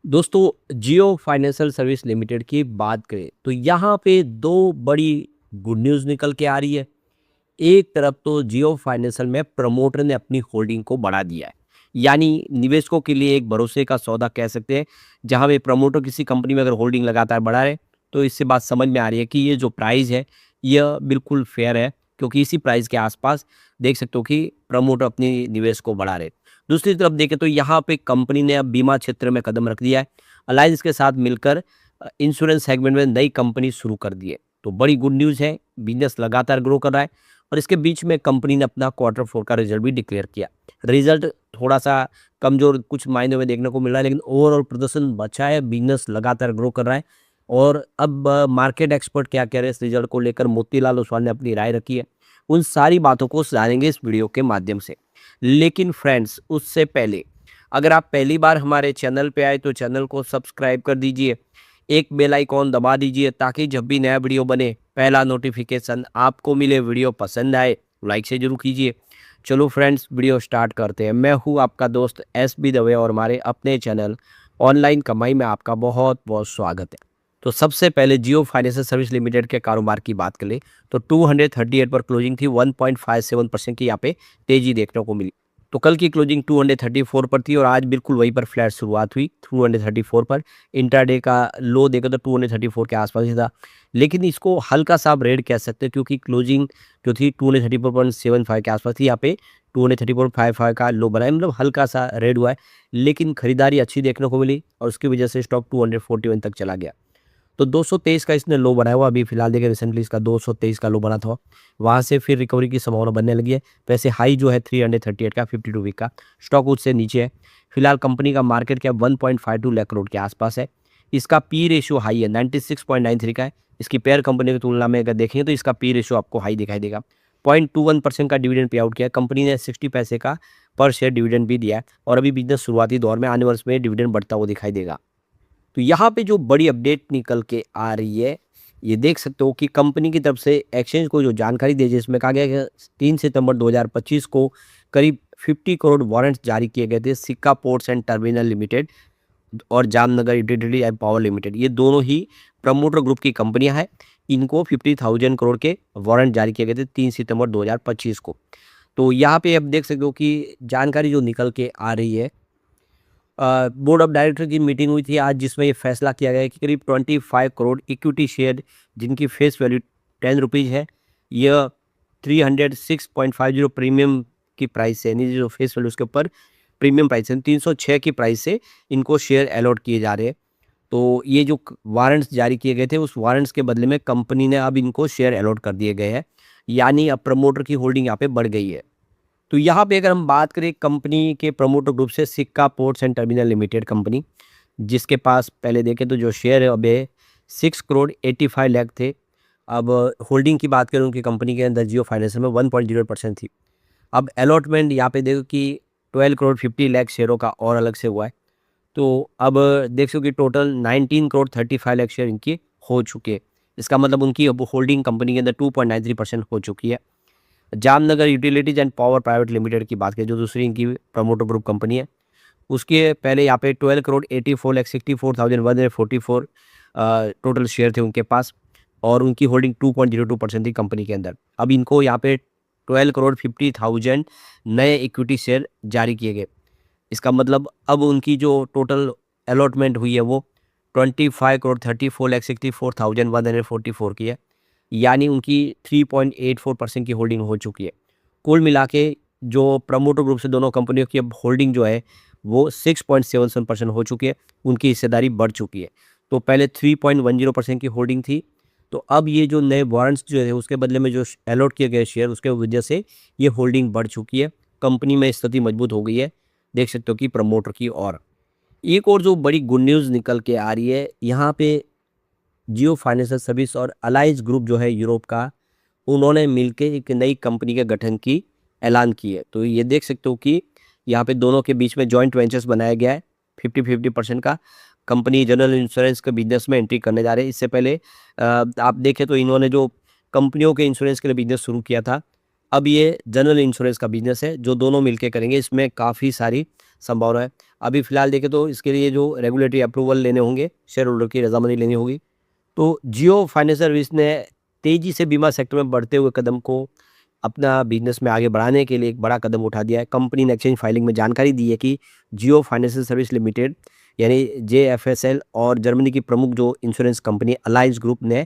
दोस्तों जियो financial service limited की बात करें तो यहाँ पे दो बड़ी गुड न्यूज़ निकल के आ रही है। एक तरफ तो जियो फाइनेंशियल में प्रमोटर ने अपनी होल्डिंग को बढ़ा दिया है, यानी निवेशकों के लिए एक भरोसे का सौदा कह सकते हैं। जहाँ पे प्रमोटर किसी कंपनी में अगर होल्डिंग लगातार बढ़ा रहे तो इससे बात समझ में आ रही है कि ये जो प्राइस है यह बिल्कुल फेयर है, क्योंकि इसी प्राइस के आसपास देख सकते हो कि प्रमोटर अपनी निवेश को बढ़ा रहे। दूसरी तरफ देखें तो यहाँ पे कंपनी ने अब बीमा क्षेत्र में कदम रख दिया है। अलायंस के साथ मिलकर इंश्योरेंस सेगमेंट में नई कंपनी शुरू कर दी है। तो बड़ी गुड न्यूज़ है, बिजनेस लगातार ग्रो कर रहा है। और इसके बीच में कंपनी ने अपना क्वार्टर 4 का रिजल्ट भी डिक्लेयर किया। रिजल्ट थोड़ा-सा कमज़ोर कुछ मायनों में देखने को मिल रहा है, लेकिन ओवरऑल प्रदर्शन अच्छा है, बिज़नेस लगातार ग्रो कर रहा है। और अब मार्केट एक्सपर्ट क्या कह रहे हैं इस रिजल्ट को लेकर, मोतीलाल ओसवाल ने अपनी राय रखी है। उन सारी बातों को जानेंगे इस वीडियो के माध्यम से। लेकिन फ्रेंड्स, उससे पहले अगर आप पहली बार हमारे चैनल पे आए तो चैनल को सब्सक्राइब कर दीजिए, एक बेल आइकॉन दबा दीजिए ताकि जब भी नया वीडियो बने पहला नोटिफिकेशन आपको मिले। वीडियो पसंद आए लाइक से जरूर कीजिए। चलो फ्रेंड्स, वीडियो स्टार्ट करते हैं। मैं हूँ आपका दोस्त एस बी दवे और हमारे अपने चैनल ऑनलाइन कमाई में आपका बहुत बहुत स्वागत है। तो सबसे पहले जियो फाइनेंशियल सर्विस लिमिटेड के कारोबार की बात करें तो 238 पर क्लोजिंग थी। 1.57% की यहाँ पे तेजी देखने को मिली। तो कल की क्लोजिंग 234 पर थी और आज बिल्कुल वहीं पर फ्लैट शुरुआत हुई 234 पर। इंट्राडे का लो देखो तो 234 के आसपास ही था, लेकिन इसको हल्का सा आप रेड कह सकते हैं क्योंकि क्लोजिंग जो थी 234.75 के आसपास थी। यहाँ पे 234.55 का लो बना है, मतलब हल्का सा रेड हुआ है, लेकिन खरीदारी अच्छी देखने को मिली और उसकी वजह से स्टॉक 241 तक चला गया। तो 223 का इसने लो बनाया हुआ, अभी फिलहाल देखिए रिसेंटली इसका 223 का लो बना था, वहाँ से फिर रिकवरी की संभावना बनने लगी है। वैसे हाई जो है 338 का 52 वीक का, स्टॉक उससे नीचे है। फिलहाल कंपनी का मार्केट कैप 1.52 लाख करोड़ के आसपास है। इसका पी रेशियो हाई है, 96.93 का है। इसकी पेयर कंपनी की तुलना में अगर देखेंगे तो इसका पी रेशियो आपको हाई दिखाई देगा। 0.21% का डिविडेंड पे आउट किया है कंपनी ने। 60 पैसे का पर शेयर डिविडेंड भी दिया है और अभी बिजनेस शुरुआती दौर में, आने वर्ष में डिविडेंड बढ़ता हुआ दिखाई देगा। तो यहाँ पे जो बड़ी अपडेट निकल के आ रही है, ये देख सकते हो कि कंपनी की तरफ से एक्सचेंज को जो जानकारी दी, जिसमें कहा गया है कि 3 सितंबर 2025 को करीब 50 करोड़ वारंट्स जारी किए गए थे। सिक्का पोर्ट्स एंड टर्मिनल लिमिटेड और Jamnagar utility and power limited, ये दोनों ही प्रमोटर ग्रुप की कंपनियां हैं। इनको 50,000 करोड़ के वारंट जारी किए गए थे 3 सितंबर 2025 को। तो यहाँ पे अब देख सकते हो कि जानकारी जो निकल के आ रही है, बोर्ड ऑफ डायरेक्टर की मीटिंग हुई थी आज, जिसमें ये फैसला किया गया है कि करीब 25 करोड़ इक्विटी शेयर जिनकी फेस वैल्यू 10 रुपीज़ है, यह 306.50 प्रीमियम की प्राइस से, यानी जो फेस वैल्यू उसके ऊपर प्रीमियम प्राइस है 306 की प्राइस से इनको शेयर अलॉट किए जा रहे हैं। तो ये जो वारंट्स जारी किए गए थे, उस वारंट्स के बदले में कंपनी ने अब इनको शेयर अलॉट कर दिए गए हैं, यानी अब प्रमोटर की होल्डिंग यहाँ पे बढ़ गई है। तो यहाँ पे अगर हम बात करें कंपनी के प्रमोटर ग्रुप से, सिक्का ports and terminal limited company, जिसके पास पहले देखें तो जो शेयर है अब 6 करोड़ 85 लाख थे। अब होल्डिंग की बात करें उनकी कंपनी के अंदर जियो फाइनेंशियल में 1.0% थी। अब अलॉटमेंट यहाँ पे देखो कि 12 करोड़ 50 लाख शेयरों का और अलग से हुआ है। तो अब देख सको कि टोटल 19 करोड़ 35 लाख शेयर इनकी हो चुके हैं। इसका मतलब उनकी अब होल्डिंग कंपनी के अंदर 2.93% हो चुकी है। Jamnagar utilities and power private limited की बात करें, जो दूसरी इनकी प्रमोटर ग्रुप कंपनी है, उसके पहले यहाँ पे 12 करोड़ 84 लाख 64,144 टोटल शेयर थे उनके पास और उनकी होल्डिंग 2.02% थी कंपनी के अंदर। अब इनको यहाँ पे 12 करोड़ 50,000 नए इक्विटी शेयर जारी किए गए। इसका मतलब अब उनकी जो टोटल अलॉटमेंट हुई है वो 25 करोड़ 34 लाख 64,144 की है, यानी उनकी 3.84% की होल्डिंग हो चुकी है। कुल मिला के जो प्रमोटर ग्रुप से दोनों कंपनियों की अब होल्डिंग जो है वो 6.77% हो चुकी है, उनकी हिस्सेदारी बढ़ चुकी है। तो पहले 3.10% की होल्डिंग थी, तो अब ये जो नए वारंट्स जो है उसके बदले में जो अलॉट किए गए शेयर, उसके वजह से ये होल्डिंग बढ़ चुकी है। कंपनी में स्थिति मजबूत हो गई है, देख सकते हो कि प्रमोटर की। और एक और जो बड़ी गुड न्यूज़ निकल के आ रही है यहाँ पे, जियो फाइनेंशियल सर्विस और अलायंस ग्रुप जो है यूरोप का, उन्होंने मिलके एक नई कंपनी के गठन की ऐलान की है। तो ये देख सकते हो कि यहाँ पे दोनों के बीच में जॉइंट वेंचर्स बनाया गया है 50-50% का। कंपनी जनरल इंश्योरेंस के बिजनेस में एंट्री करने जा रहे हैं। इससे पहले आप देखें तो इन्होंने जो कंपनियों के इंश्योरेंस के लिए बिजनेस शुरू किया था, अब ये जनरल इंश्योरेंस का बिजनेस है जो दोनों मिलके करेंगे, इसमें काफ़ी सारी संभावना है। अभी फ़िलहाल देखें तो इसके लिए जो रेगुलेटरी अप्रूवल लेने होंगे, शेयर होल्डर की रज़ामंदी लेनी होगी। तो जियो फाइनेंशियल सर्विस ने तेज़ी से बीमा सेक्टर में बढ़ते हुए कदम को अपना बिजनेस में आगे बढ़ाने के लिए एक बड़ा कदम उठा दिया है। कंपनी ने एक्सचेंज फाइलिंग में जानकारी दी है कि जियो फाइनेंशियल सर्विस लिमिटेड यानी जेएफएसएल और जर्मनी की प्रमुख जो इंश्योरेंस कंपनी अलायंस ग्रुप ने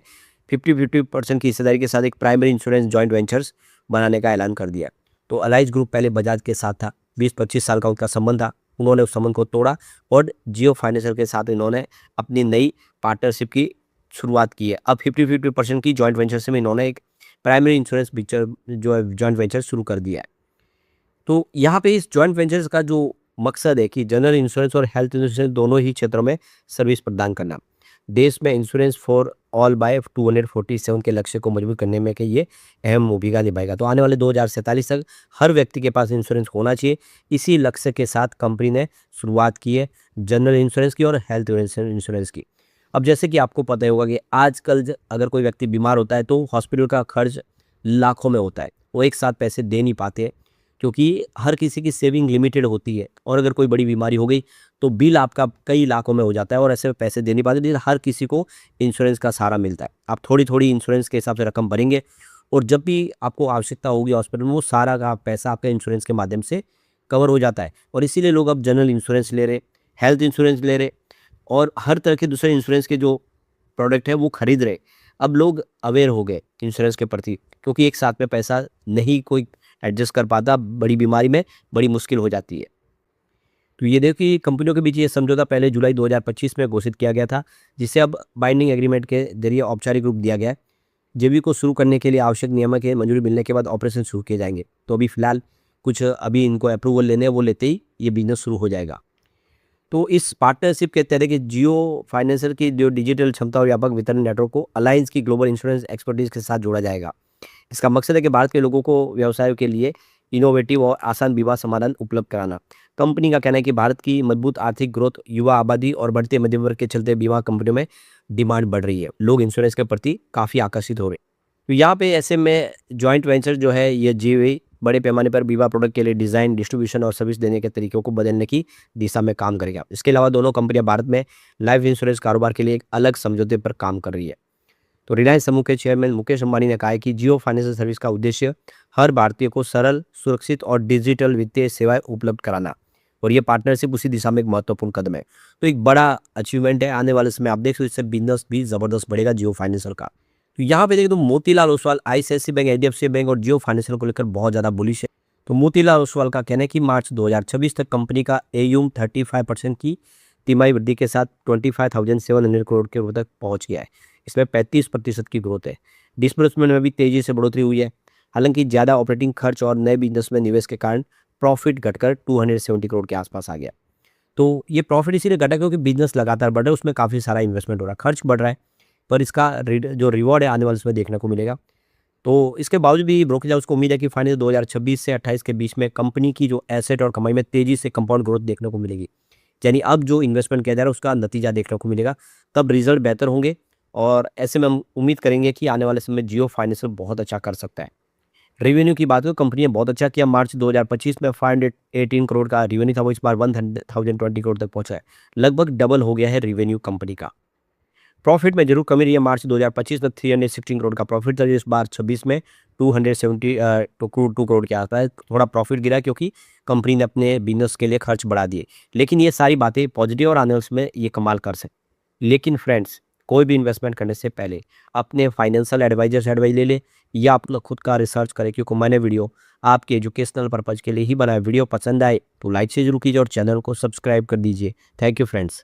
50-50% की हिस्सेदारी के साथ एक प्राइमरी इंश्योरेंस जॉइंट वेंचर्स बनाने का ऐलान कर दिया। तो अलायंस ग्रुप पहले बजाज के साथ था, 20-25 साल का उनका संबंध था, उन्होंने उस संबंध को तोड़ा और जियो फाइनेंशियल के साथ इन्होंने अपनी नई पार्टनरशिप की शुरुआत की है। अब 50-50% की जॉइंट वेंचर में इन्होंने एक प्राइमरी इंश्योरेंस पिक्चर जो है जॉइंट वेंचर शुरू कर दिया है। तो यहाँ पे इस जॉइंट वेंचर्स का जो मकसद है कि जनरल इंश्योरेंस और हेल्थ इंश्योरेंस दोनों ही क्षेत्रों में सर्विस प्रदान करना। देश में इंश्योरेंस फॉर ऑल बाय 247 के लक्ष्य को मजबूत करने में कि ये अहम भूमिका निभाएगा। तो आने वाले 2047 तक हर व्यक्ति के पास इंश्योरेंस होना चाहिए। इसी लक्ष्य के साथ कंपनी ने शुरुआत की है जनरल इंश्योरेंस की और हेल्थ इंश्योरेंस की। अब जैसे कि आपको पता ही होगा कि आजकल अगर कोई व्यक्ति बीमार होता है तो हॉस्पिटल का खर्च लाखों में होता है। वो एक साथ पैसे दे नहीं पाते क्योंकि हर किसी की सेविंग लिमिटेड होती है और अगर कोई बड़ी बीमारी हो गई तो बिल आपका कई लाखों में हो जाता है और ऐसे में पैसे दे नहीं पाते। लेकिन हर किसी को इंश्योरेंस का सहारा मिलता है। आप थोड़ी थोड़ी इंश्योरेंस के हिसाब से रकम भरेंगे और जब भी आपको आवश्यकता होगी हॉस्पिटल में वो सारा का पैसा आपका इंश्योरेंस के माध्यम से कवर हो जाता है। और इसीलिए लोग अब जनरल इंश्योरेंस ले रहे, हेल्थ इंश्योरेंस ले रहे और हर तरह के दूसरे इंश्योरेंस के जो प्रोडक्ट है वो खरीद रहे। अब लोग अवेयर हो गए इंश्योरेंस के प्रति क्योंकि एक साथ में पैसा नहीं कोई एडजस्ट कर पाता, बड़ी बीमारी में बड़ी मुश्किल हो जाती है। तो ये देखो कि कंपनियों के बीच ये समझौता पहले जुलाई 2025 में घोषित किया गया था, जिसे अब बाइंडिंग एग्रीमेंट के जरिए औपचारिक रूप दिया गया है। जेबी को शुरू करने के लिए आवश्यक नियामक के मंजूरी मिलने के बाद ऑपरेशन शुरू किए जाएंगे। तो अभी फिलहाल कुछ अभी इनको अप्रूवल लेने हैं, वो लेते ही ये बिजनेस शुरू हो जाएगा। तो इस पार्टनरशिप के तहत कि जियो फाइनेंशियल की जो डिजिटल क्षमता और व्यापक वितरण नेटवर्क को अलायंस की ग्लोबल इंश्योरेंस एक्सपर्टीज के साथ जोड़ा जाएगा। इसका मकसद है कि भारत के लोगों को व्यवसायों के लिए इनोवेटिव और आसान बीमा समाधान उपलब्ध कराना। कंपनी का कहना है कि भारत की मजबूत आर्थिक ग्रोथ, युवा आबादी और बढ़ते मध्यम वर्ग के चलते बीमा कंपनियों में डिमांड बढ़ रही है। लोग इंश्योरेंस के प्रति काफ़ी आकर्षित हो रहे हैं। तो यहाँ पे ऐसे में जॉइंट वेंचर जो है ये जीवी बड़े पैमाने पर बीमा प्रोडक्ट के लिए डिज़ाइन, डिस्ट्रीब्यूशन और सर्विस देने के तरीकों को बदलने की दिशा में काम करेगा। इसके अलावा दोनों कंपनियां भारत में लाइफ इंश्योरेंस कारोबार के लिए एक अलग समझौते पर काम कर रही है। तो रिलायंस समूह के चेयरमैन मुकेश अंबानी ने कहा है कि जियो फाइनेंशियल सर्विस का उद्देश्य हर भारतीय को सरल, सुरक्षित और डिजिटल वित्तीय सेवाएं उपलब्ध कराना और ये पार्टनरशिप उसी दिशा में एक महत्वपूर्ण कदम है। तो एक बड़ा अचीवमेंट है। आने वाले समय आप देख सकते हो इससे बिजनेस भी ज़बरदस्त बढ़ेगा जियो फाइनेंशियल का। तो यहाँ पे देखिए तो Motilal Oswal ICICI bank, HDFC bank और जियो फाइनेंशियल को लेकर बहुत ज़्यादा बुलिश है। तो मोतीलाल ओसवाल का कहना है कि मार्च 2026 तक कंपनी का एयूम 35% की तिमाही वृद्धि के साथ 25,700 करोड़ के तक पहुंच गया है। इसमें 35% की ग्रोथ है। डिस्बर्समेंट में भी तेजी से बढ़ोतरी हुई है। हालांकि ज़्यादा ऑपरेटिंग खर्च और नए बिजनेस में निवेश के कारण प्रॉफिट घटकर 270 करोड़ के आसपास आ गया। तो ये प्रॉफिट इसीलिए घटा क्योंकि बिजनेस लगातार बढ़ रहा है, उसमें काफ़ी सारा इन्वेस्टमेंट हो रहा है, खर्च बढ़ रहा है, पर इसका जो रिवॉर्ड है आने वाले समय देखने को मिलेगा। तो इसके बावजूद भी ब्रोकरेज हाउस को उम्मीद है कि फाइनेंस 2026 से 28 के बीच में कंपनी की जो एसेट और कमाई में तेजी से कंपाउंड ग्रोथ देखने को मिलेगी। यानी अब जो इन्वेस्टमेंट किया जा रहा है उसका नतीजा देखने को मिलेगा, तब रिजल्ट बेहतर होंगे और ऐसे में हम उम्मीद करेंगे कि आने वाले समय में जियो फाइनेंशियल बहुत अच्छा कर सकता है। रेवेन्यू की बात हो, कंपनी ने बहुत अच्छा किया। मार्च 2025 में 518 करोड़ का रेवेन्यू था, वो इस बार 1020 करोड़ तक पहुंचा है। लगभग डबल हो गया है रेवेन्यू कंपनी का। प्रॉफिट में जरूर कमी रही है। मार्च 2025 में 316 करोड़ का प्रॉफिट था, इस बार 26 में 272 करोड़ के आसपास थोड़ा प्रॉफिट गिरा क्योंकि कंपनी ने अपने बिजनेस के लिए खर्च बढ़ा दिए। लेकिन ये सारी बातें पॉजिटिव और आने वाले समय ये कमाल कर सकते। लेकिन फ्रेंड्स, कोई भी इन्वेस्टमेंट करने से पहले अपने फाइनेंशियल एडवाइजर से एडवाइस ले ले या आप लोग खुद का रिसर्च करें, क्योंकि मैंने वीडियो आपके एजुकेशनल पर्पज़ के लिए ही बनाया। वीडियो पसंद आए तो लाइक से जरूर कीजिए और चैनल को सब्सक्राइब कर दीजिए। Thank you friends.